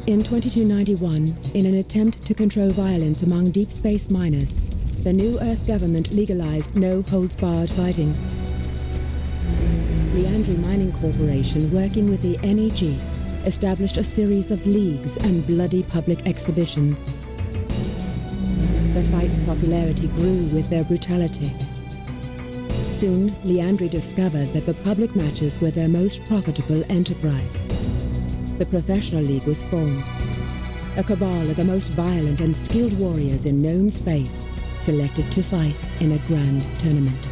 In 2291, in an attempt to control violence among deep space miners, the New Earth government legalized no-holds-barred fighting. Leandri Mining Corporation, working with the NEG, established a series of leagues and bloody public exhibitions. The fight's popularity grew with their brutality. Soon, Leandri discovered that the public matches were their most profitable enterprise. The professional league was formed. A cabal of the most violent and skilled warriors in known space, selected to fight in a grand tournament.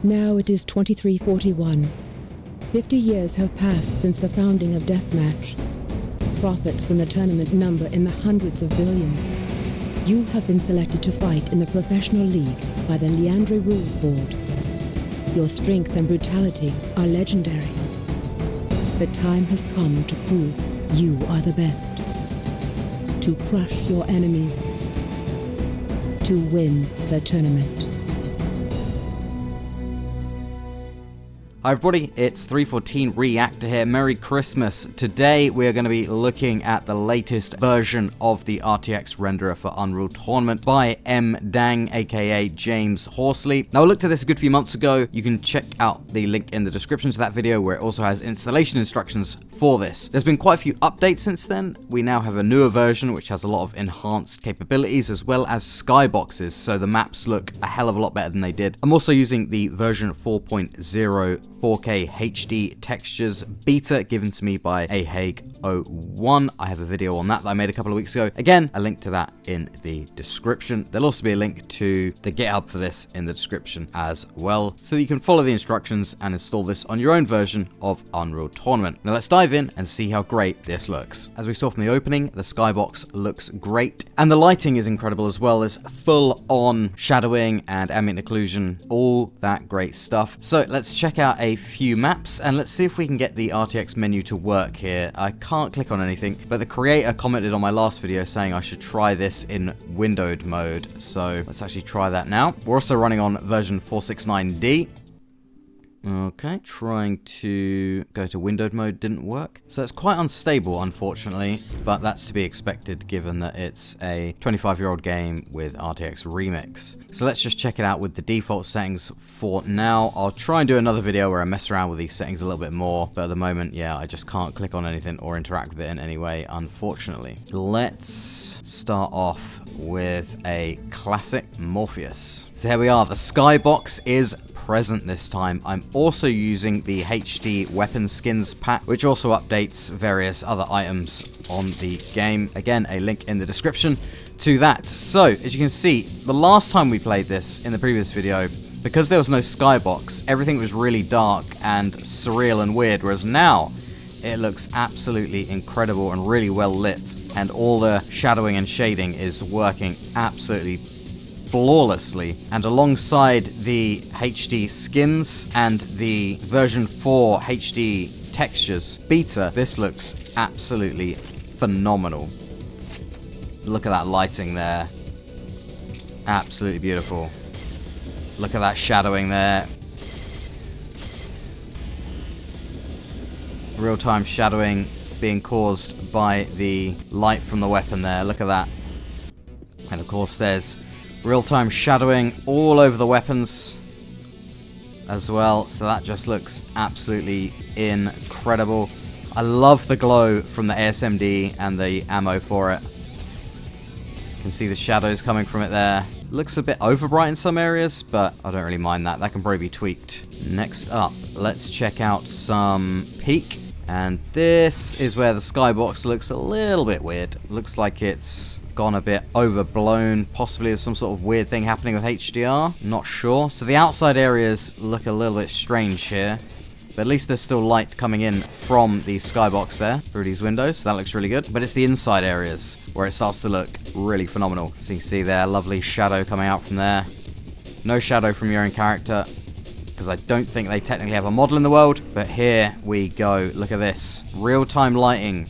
Now it is 2341. 50 years have passed since the founding of Deathmatch. Profits from the tournament number in the hundreds of billions. You have been selected to fight in the professional league by the Leandri Rules Board. Your strength and brutality are legendary. The time has come to prove you are the best. To crush your enemies. To win the tournament. Hi everybody, it's 314 Reactor here. Merry Christmas. Today we are going to be looking at the latest version of the RTX renderer for Unreal Tournament by M. Dang, aka James Horsley. Now I looked at this a good few months ago. You can check out the link in the description to that video where it also has installation instructions for this. There's been quite a few updates since then. We now have a newer version which has a lot of enhanced capabilities as well as skyboxes, so the maps look a hell of a lot better than they did. I'm also using the version 4.0 4K HD Textures beta given to me by Ahag01. I have a video on that I made a couple of weeks ago. Again, a link to that in the description. There'll also be a link to the GitHub for this in the description as well, so that you can follow the instructions and install this on your own version of Unreal Tournament. Now let's dive in and see how great this looks. As we saw from the opening, the skybox looks great, and the lighting is incredible as well. There's full-on shadowing and ambient occlusion, all that great stuff. So let's check out a few maps and let's see if we can get the RTX menu to work here. I can't click on anything, but the creator commented on my last video saying I should try this in windowed mode, so let's actually try that now. We're also running on version 469D. Okay, trying to go to windowed mode didn't work. So it's quite unstable, unfortunately, but that's to be expected given that it's a 25-year-old game with RTX Remix. So let's just check it out with the default settings for now. I'll try and do another video where I mess around with these settings a little bit more, but at the moment, yeah, I just can't click on anything or interact with it in any way, unfortunately. Let's start off with a classic Morpheus. So here we are, the skybox is present this time. I'm also using the HD weapon skins pack, which also updates various other items on the game. Again, a link in the description to that. So, as you can see, the last time we played this in the previous video, because there was no skybox, everything was really dark and surreal and weird, whereas now it looks absolutely incredible and really well lit, and all the shadowing and shading is working absolutely flawlessly. And alongside the HD skins and the version 4 HD Textures beta, this looks absolutely phenomenal. Look at that lighting there. Absolutely beautiful. Look at that shadowing there. Real-time shadowing being caused by the light from the weapon there. Look at that. And of course there's real-time shadowing all over the weapons as well, so that just looks absolutely incredible. I love the glow from the ASMD and the ammo for it. You can see the shadows coming from it there. Looks a bit overbright in some areas, but I don't really mind that. That can probably be tweaked. Next up, let's check out some peak. And this is where the skybox looks a little bit weird. Looks like it's gone a bit overblown, possibly with some sort of weird thing happening with HDR. Not sure. So the outside areas look a little bit strange here, but at least there's still light coming in from the skybox there through these windows, so that looks really good. But it's the inside areas where it starts to look really phenomenal. So you can see there, lovely shadow coming out from there. No shadow from your own character, because I don't think they technically have a model in the world, but here we go. Look at this. Real-time lighting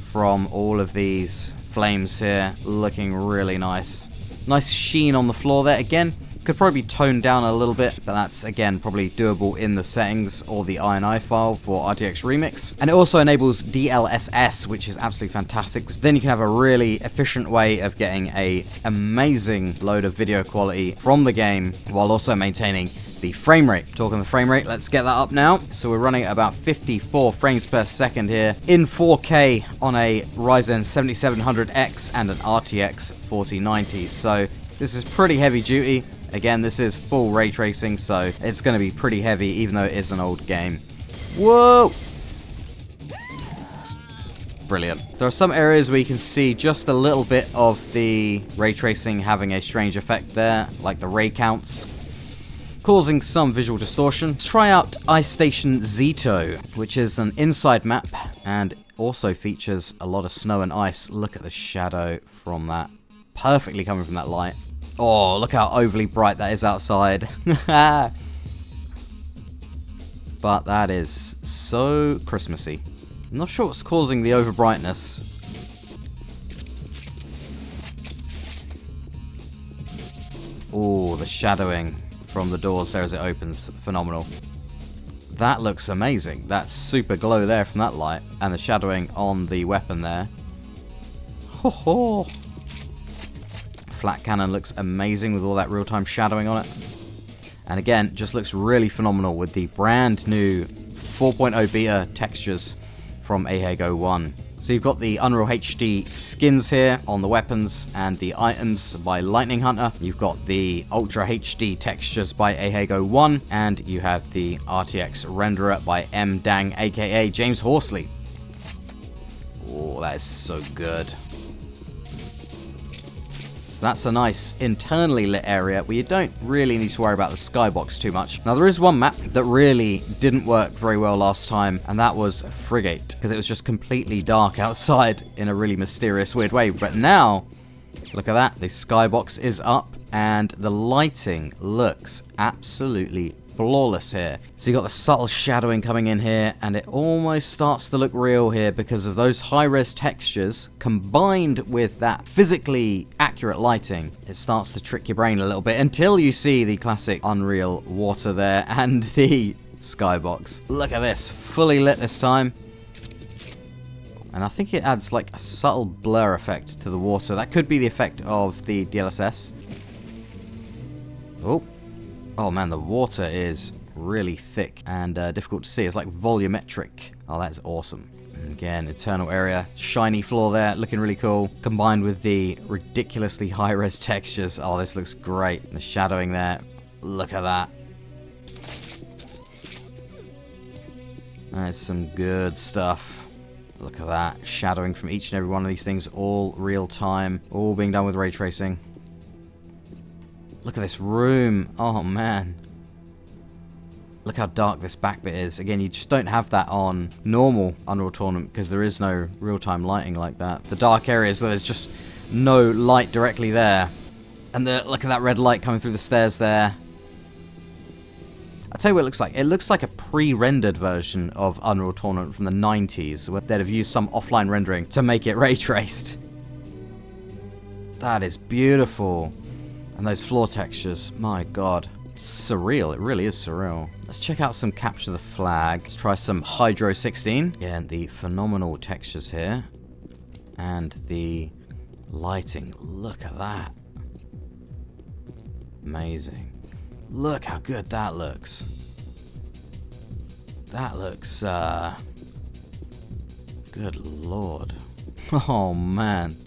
from all of these flames here, looking really nice. Nice sheen on the floor there. Again, Could probably be toned down a little bit, but that's, again, probably doable in the settings or the INI file for RTX Remix. And it also enables DLSS, which is absolutely fantastic, because then you can have a really efficient way of getting a amazing load of video quality from the game while also maintaining the frame rate. Talking the frame rate, let's get that up now. So we're running at about 54 frames per second here in 4K on a Ryzen 7700X and an RTX 4090. So this is pretty heavy duty. Again, this is full ray tracing, so it's going to be pretty heavy even though it is an old game. Whoa! Brilliant. There are some areas where you can see just a little bit of the ray tracing having a strange effect there, like the ray counts, causing some visual distortion. Let's try out Station Zito, which is an inside map and also features a lot of snow and ice. Look at the shadow from that. Perfectly coming from that light. Oh, look how overly bright that is outside. But that is so Christmassy. I'm not sure what's causing the overbrightness. Oh, the shadowing from the doors there as it opens. Phenomenal. That looks amazing. That super glow there from that light. And the shadowing on the weapon there. Ho ho! Flat cannon looks amazing with all that real-time shadowing on it. And again, just looks really phenomenal with the brand new 4.0 beta textures from Ahego 1. So you've got the UnrealHD skins here on the weapons and the items by Lightning Hunter. You've got the Ultra HD textures by Ahego 1, and you have the RTX renderer by M. Dang, aka James Horsley. Oh, that is so good. So that's a nice internally lit area where you don't really need to worry about the skybox too much. Now there is one map that really didn't work very well last time, and that was Frigate, because it was just completely dark outside in a really mysterious weird way. But now, look at that, the skybox is up and the lighting looks absolutely flawless here. So you got the subtle shadowing coming in here, and it almost starts to look real here because of those high-res textures combined with that physically accurate lighting. It starts to trick your brain a little bit until you see the classic Unreal water there and the skybox. Look at this, fully lit this time. And I think it adds like a subtle blur effect to the water. That could be the effect of the DLSS. Oh man, the water is really thick and difficult to see. It's like volumetric. Oh, that's awesome. And again, internal area, shiny floor there, looking really cool. Combined with the ridiculously high-res textures. Oh, this looks great. The shadowing there. Look at that. That's some good stuff. Look at that. Shadowing from each and every one of these things, all real time, all being done with ray tracing. Look at this room. Oh, man. Look how dark this back bit is. Again, you just don't have that on normal Unreal Tournament because there is no real-time lighting like that. The dark areas where there's just no light directly there. And look at that red light coming through the stairs there. I'll tell you what it looks like. It looks like a pre-rendered version of Unreal Tournament from the 90s, where they'd have used some offline rendering to make it ray-traced. That is beautiful. And those floor textures, my god. It's surreal, it really is surreal. Let's check out some Capture the Flag. Let's try some Hydro 16. Again, the phenomenal textures here. And the lighting, look at that. Amazing. Look how good that looks. That looks, good lord. Oh man.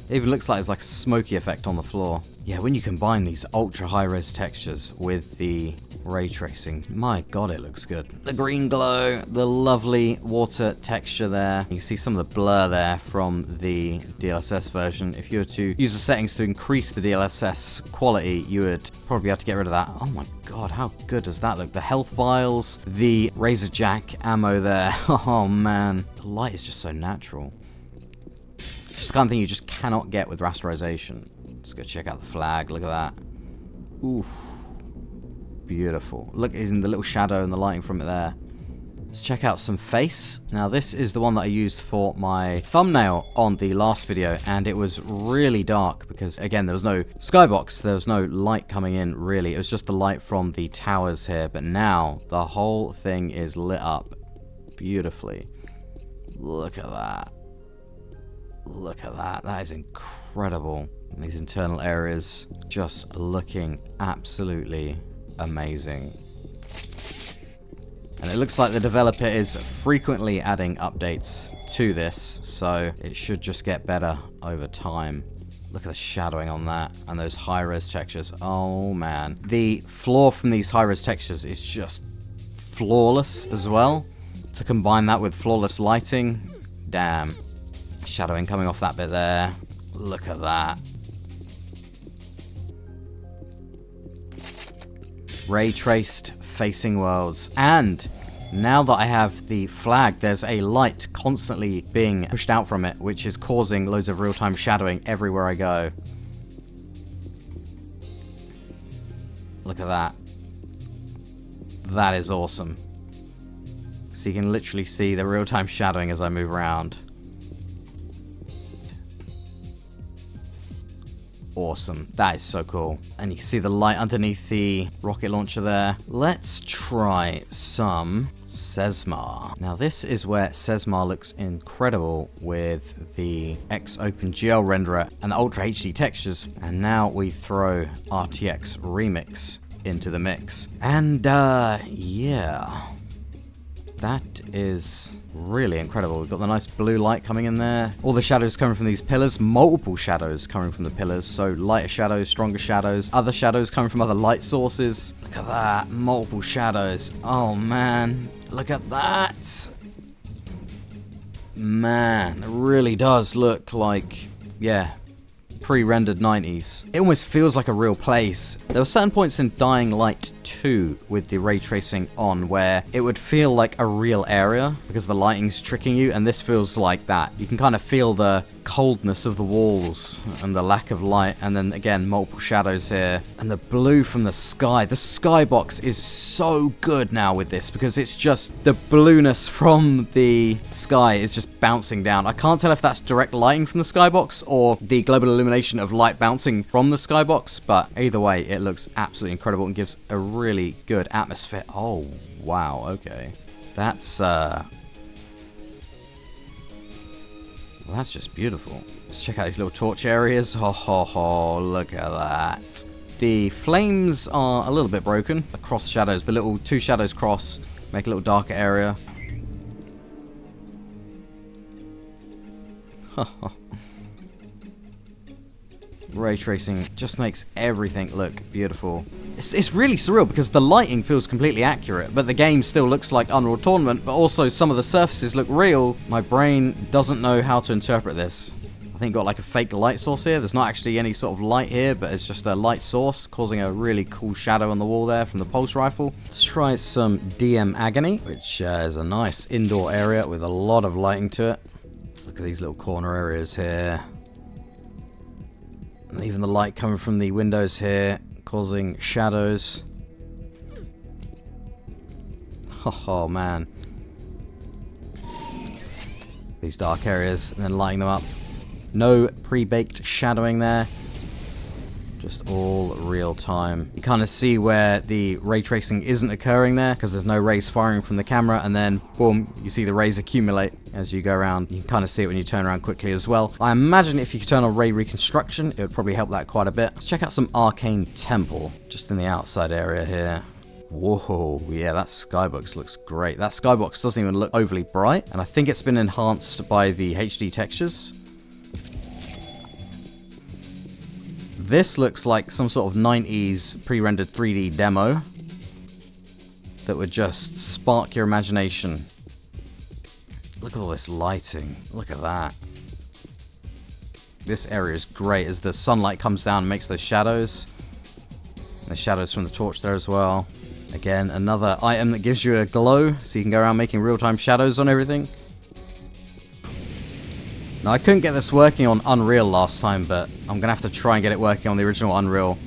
It even looks like there's like a smoky effect on the floor. Yeah, when you combine these ultra high-res textures with the ray tracing, my god, it looks good. The green glow, the lovely water texture there. You can see some of the blur there from the DLSS version. If you were to use the settings to increase the DLSS quality, you would probably have to get rid of that. Oh my god, how good does that look? The health vials, the razor jack ammo there. Oh man, the light is just so natural. Just the kind of thing you just cannot get with rasterization. Let's go check out the flag. Look at that. Ooh. Beautiful. Look, isn't the little shadow and the lighting from it there. Let's check out some face. Now this is the one that I used for my thumbnail on the last video, and it was really dark because, again, there was no skybox, there was no light coming in really. It was just the light from the towers here, but now the whole thing is lit up beautifully. Look at that. Look at that. That is incredible. These internal areas just looking absolutely amazing. And it looks like the developer is frequently adding updates to this, so it should just get better over time. Look at the shadowing on that and those high-res textures. Oh man. The floor from these high-res textures is just flawless as well. To combine that with flawless lighting, damn. Shadowing coming off that bit there. Look at that. Ray traced facing worlds, and now that I have the flag, there's a light constantly being pushed out from it, which is causing loads of real-time shadowing everywhere I go. Look at that. That is awesome. So you can literally see the real-time shadowing as I move around. Awesome. That is so cool. And you can see the light underneath the rocket launcher there. Let's try some Cesar. Now this is where Cesar looks incredible with the OpenGL renderer and the Ultra HD textures. And now we throw RTX Remix into the mix. And yeah. That is really incredible. We've got the nice blue light coming in there. All the shadows coming from these pillars. Multiple shadows coming from the pillars. So lighter shadows, stronger shadows. Other shadows coming from other light sources. Look at that. Multiple shadows. Oh, man. Look at that. Man, it really does look like, yeah, pre-rendered 90s. It almost feels like a real place. There were certain points in Dying Light 2 with the ray tracing on where it would feel like a real area because the lighting's tricking you, and this feels like that. You can kind of feel the coldness of the walls and the lack of light, and then again multiple shadows here, and the blue from the sky. The skybox is so good now with this because it's just the blueness from the sky is just bouncing down. I can't tell if that's direct lighting from the skybox or the global illumination of light bouncing from the skybox, but either way it looks absolutely incredible and gives a really good atmosphere. Oh wow, okay, that's well, that's just beautiful. Let's check out these little torch areas. Ho ho ho, look at that. The flames are a little bit broken. The cross shadows, the little two shadows cross, make a little darker area. Ray tracing just makes everything look beautiful. It's really surreal because the lighting feels completely accurate, but the game still looks like Unreal Tournament, but also some of the surfaces look real. My brain doesn't know how to interpret this. I think got like a fake light source here. There's not actually any sort of light here, but it's just a light source causing a really cool shadow on the wall there from the pulse rifle. Let's try some DM Agony, which is a nice indoor area with a lot of lighting to it. Let's look at these little corner areas here. And even the light coming from the windows here, causing shadows. Oh man. These dark areas, and then lighting them up. No pre-baked shadowing there. Just all real time. You kind of see where the ray tracing isn't occurring there because there's no rays firing from the camera, and then boom, you see the rays accumulate as you go around. You can kind of see it when you turn around quickly as well. I imagine if you could turn on ray reconstruction, it would probably help that quite a bit. Let's check out some Arcane Temple just in the outside area here. Whoa, yeah, that skybox looks great. That skybox doesn't even look overly bright, and I think it's been enhanced by the HD textures. This looks like some sort of 90s pre-rendered 3D demo that would just spark your imagination. Look at all this lighting. Look at that. This area is great as the sunlight comes down and makes those shadows. The shadows from the torch there as well. Again, another item that gives you a glow, so you can go around making real-time shadows on everything. Now, I couldn't get this working on Unreal last time, but I'm going to have to try and get it working on the original Unreal.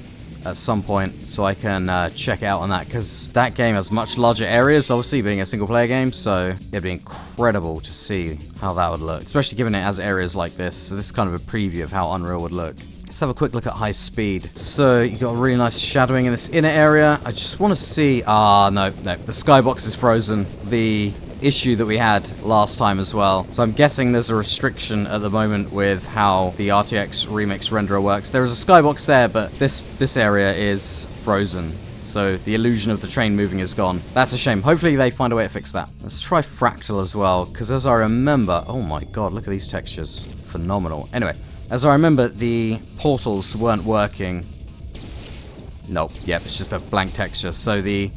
at some point so I can check it out on that, because that game has much larger areas, obviously being a single player game, so it'd be incredible to see how that would look, especially given it has areas like this. So this is kind of a preview of how Unreal would look. Let's have a quick look at high speed. So you got a really nice shadowing in this inner area. I just want to see, no, the skybox is frozen. The issue that we had last time as well. So I'm guessing there's a restriction at the moment with how the RTX Remix renderer works. There is a skybox there, but this area is frozen. So the illusion of the train moving is gone. That's a shame. Hopefully they find a way to fix that. Let's try Fractal as well, because as I remember, oh my god, look at these textures. Phenomenal. Anyway, as I remember, the portals weren't working. Nope, yep, it's just a blank texture. So the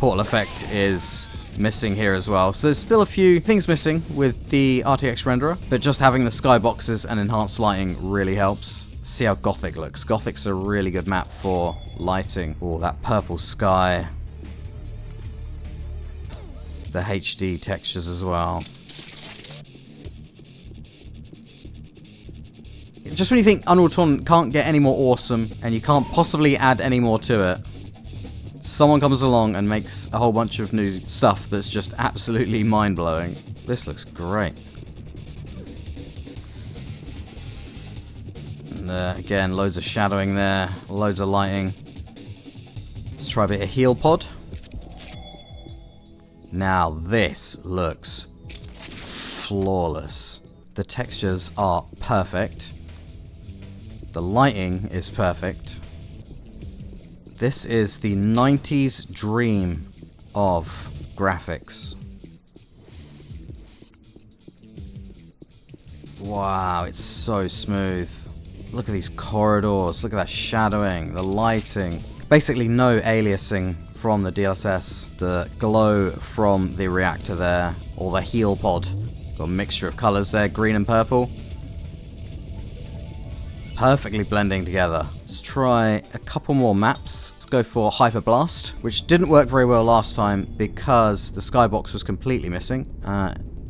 portal effect is missing here as well. So there's still a few things missing with the RTX renderer, but just having the skyboxes and enhanced lighting really helps. See how Gothic looks. Gothic's a really good map for lighting. Oh, that purple sky. The HD textures as well. Just when you think Unreal Tournament can't get any more awesome, and you can't possibly add any more to it, someone comes along and makes a whole bunch of new stuff that's just absolutely mind-blowing. This looks great. And again, loads of shadowing there, loads of lighting. Let's try a bit of Heelpod. Now this looks flawless. The textures are perfect. The lighting is perfect. This is the 90s dream of graphics. Wow, it's so smooth. Look at these corridors, look at that shadowing, the lighting. Basically no aliasing from the DLSS, the glow from the reactor there, or the Heelpod. Got a mixture of colors there, green and purple. Perfectly blending together. Let's try a couple more maps. Let's go for Hyperblast, which didn't work very well last time because the skybox was completely missing.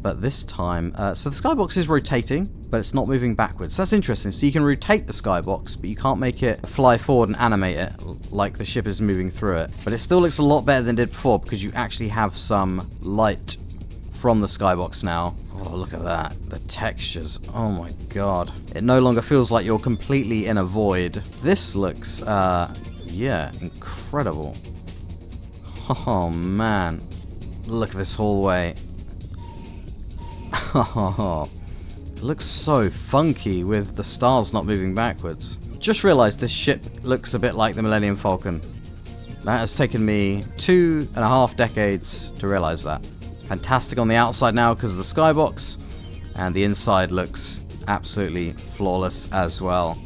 But this time, so the skybox is rotating, but it's not moving backwards. That's interesting. So you can rotate the skybox, but you can't make it fly forward and animate it like the ship is moving through it. But it still looks a lot better than it did before because you actually have some light from the skybox now. Oh, look at that. The textures. Oh my god. It no longer feels like you're completely in a void. This looks, yeah, incredible. Oh man. Look at this hallway. Oh, it looks so funky with the stars not moving backwards. Just realized this ship looks a bit like the Millennium Falcon. That has taken me 2.5 decades to realize that. Fantastic on the outside now because of the skybox, and the inside looks absolutely flawless as well.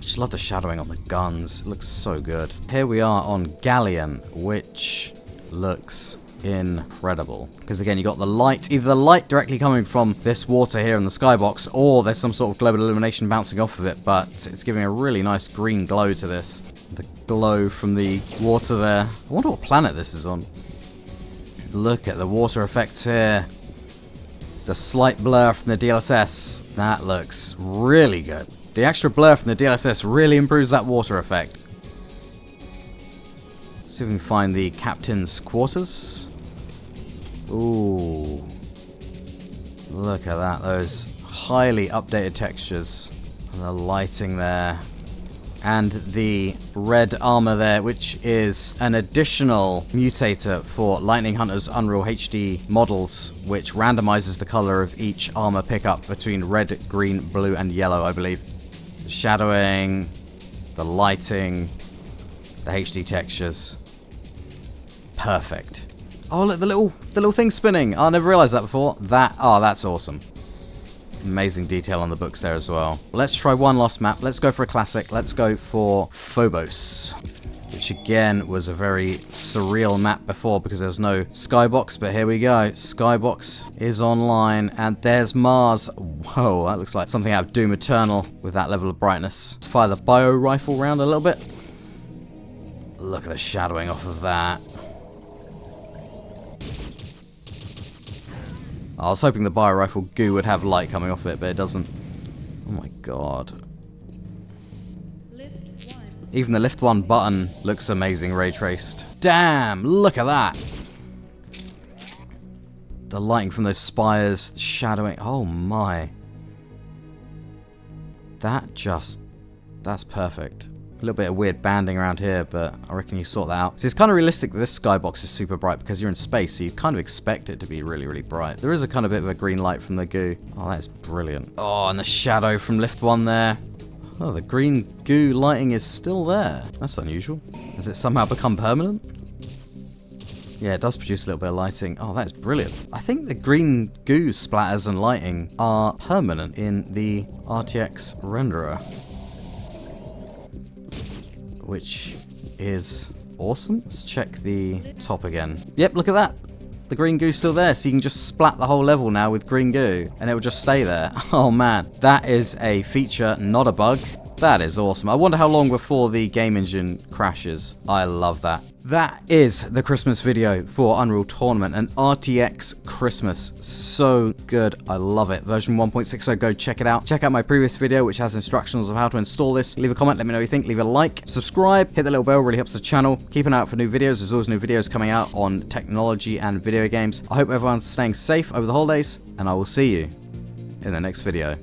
Just love the shadowing on the guns. It looks so good. Here we are on Galleon, which looks incredible. Because again, you got the light, either the light directly coming from this water here in the skybox, or there's some sort of global illumination bouncing off of it, but it's giving a really nice green glow to this. The glow from the water there. I wonder what planet this is on. Look at the water effects here. The slight blur from the DLSS. That looks really good. The extra blur from the DLSS really improves that water effect. Let's see if we can find the captain's quarters. Ooh. Look at that. Those highly updated textures. And the lighting there. And the red armor there, which is an additional mutator for Lightning Hunter's Unreal HD models, which randomizes the color of each armor pickup between red, green, blue, and yellow, I believe. The shadowing, the lighting, the HD textures. Perfect. Oh, look, the little thing spinning. I never realized that before. That's awesome. Amazing detail on the books there as well. Let's try one last map. Let's go for a classic. Let's go for Phobos, which again was a very surreal map before because there was no skybox, but here we go. Skybox is online, and there's Mars. Whoa, that looks like something out of Doom Eternal with that level of brightness. Let's fire the bio rifle round a little bit. Look at the shadowing off of that. I was hoping the bio rifle goo would have light coming off it, but it doesn't. Oh my god. Even the lift 1 button looks amazing ray traced. Damn, look at that. The lighting from those spires, the shadowing. Oh my. That's perfect. A little bit of weird banding around here, but I reckon you sort that out. So it's kind of realistic that this skybox is super bright because you're in space, so you kind of expect it to be really, really bright. There is a kind of bit of a green light from the goo. Oh, that's brilliant. Oh, and the shadow from lift 1 there. Oh, the green goo lighting is still there. That's unusual. Has it somehow become permanent? Yeah, it does produce a little bit of lighting. Oh, that's brilliant. I think the green goo splatters and lighting are permanent in the RTX renderer, which is awesome. Let's check the top again. Yep, look at that. The green goo's still there, so you can just splat the whole level now with green goo, and it will just stay there. Oh man, that is a feature, not a bug. That is awesome. I wonder how long before the game engine crashes. I love that. That is the Christmas video for Unreal Tournament, an RTX Christmas. So good. I love it. Version 1.60, go check it out. Check out my previous video, which has instructions of how to install this. Leave a comment, let me know what you think. Leave a like, subscribe, hit the little bell, really helps the channel. Keep an eye out for new videos. There's always new videos coming out on technology and video games. I hope everyone's staying safe over the holidays, and I will see you in the next video.